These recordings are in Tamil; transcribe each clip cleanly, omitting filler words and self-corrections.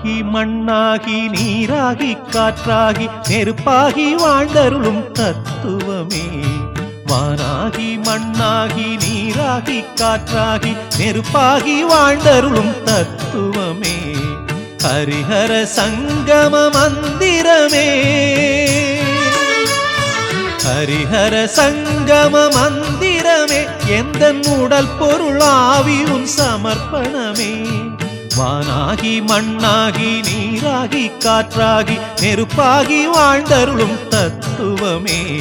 வானாகி மண்ணாகி நீராகி காற்றாகி நெருப்பாகி வாழ்ந்தருளும் தத்துவமே. வானாகி மண்ணாகி நீராகி காற்றாகி நெருப்பாகி வாழ்ந்தருளும் தத்துவமே. ஹரிஹர சங்கம மந்திரமே. ஹரிஹர சங்கம மந்திரமே. எந்த உடல் பொருளாவி உன் சமர்ப்பணமே. வானாகி மண்ணாகி நீராகி காற்றாகி நெருப்பாகி வாழ்ந்தருளும் தத்துவமே.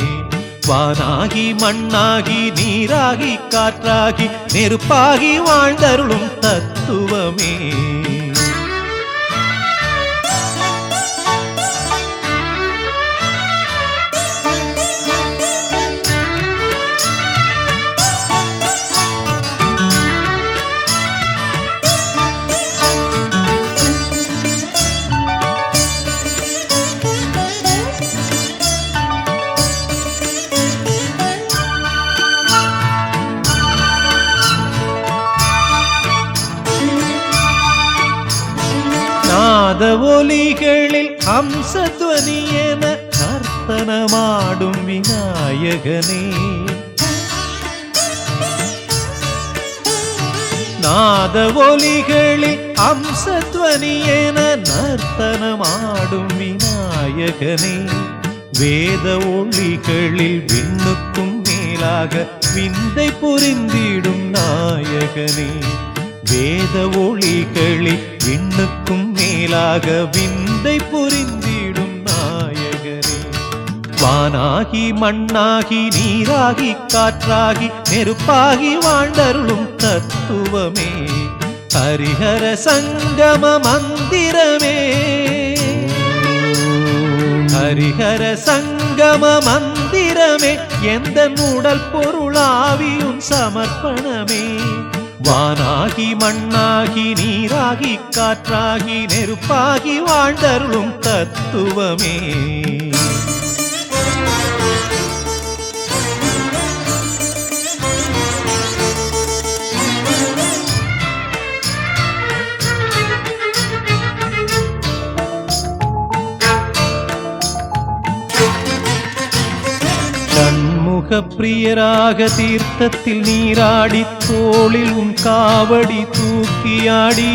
வானாகி மண்ணாகி நீராகி காற்றாகி நெருப்பாகி வாழ்ந்தருளும் தத்துவமே. நாத ஒலிகளில் அம்சத்வனியென நர்த்தனமாடும் விநாயகனே. நாத ஒலிகளில் அம்சத்வனியென நர்த்தனமாடும் விநாயகனே. வேத ஒளிகளில் விண்ணுக்கும் மேலாக விந்தை புரிந்திடும் நாயகனே. வேத ஒளிகளில் விண்ணுக்கும் மேலாக விந்தை புரிந்திடும் நாயகரே. வானாகி மண்ணாகி நீராகி காற்றாகி நெருப்பாகி வாழ்ந்தருளும் தத்துவமே. ஹரிஹர சங்கம மந்திரமே. ஹரிஹர சங்கம மந்திரமே. எந்த உடல் பொருளாவியும் சமர்ப்பணமே. வானாகி மண்ணாகி நீராகி காற்றாகி நெருப்பாகி வாழ்ந்தருளும் தத்துவமே. பிரியராக தீர்த்தத்தில் நீராடி தோளில் உன் காவடி தூக்கியாடி.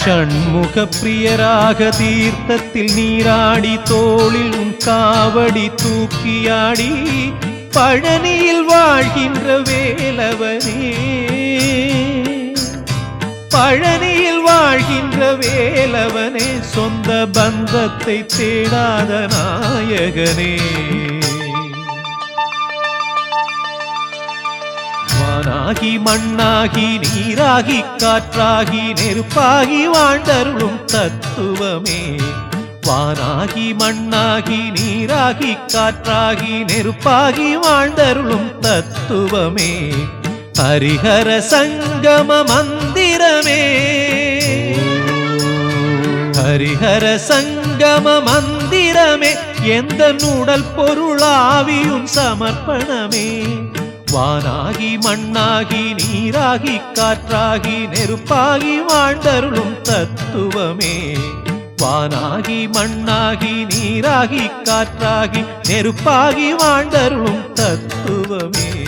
ஷண்முக பிரியராக தீர்த்தத்தில் நீராடி தோளில் உன் காவடி தூக்கியாடி. பழனியில் வாழ்கின்ற வேலவனே. பழனியில் வாழ்கின்ற வேலவனே. சொந்த பந்தத்தை தேடாத நாயகனே. வானாகி மண்ணாகி நீராகி காற்றாகி நெருப்பாகி வாழ்ந்தருளும் தத்துவமே. வானாகி மண்ணாகி நீராகி காற்றாகி நெருப்பாகி வாழ்ந்தருளும் தத்துவமே. ஹரிஹர சங்கம மந்திரமே. ஹரிஹர சங்கம மந்திரமே. எந்த உடல் பொருளாவியும் சமர்ப்பணமே. வானாகி மண்ணாகி நீராகி காற்றாகி நெருப்பாகி வாழ்ந்தருளும் தத்துவமே. வானாகி மண்ணாகி நீராகி காற்றாகி நெருப்பாகி வாழ்ந்தருளும் தத்துவமே.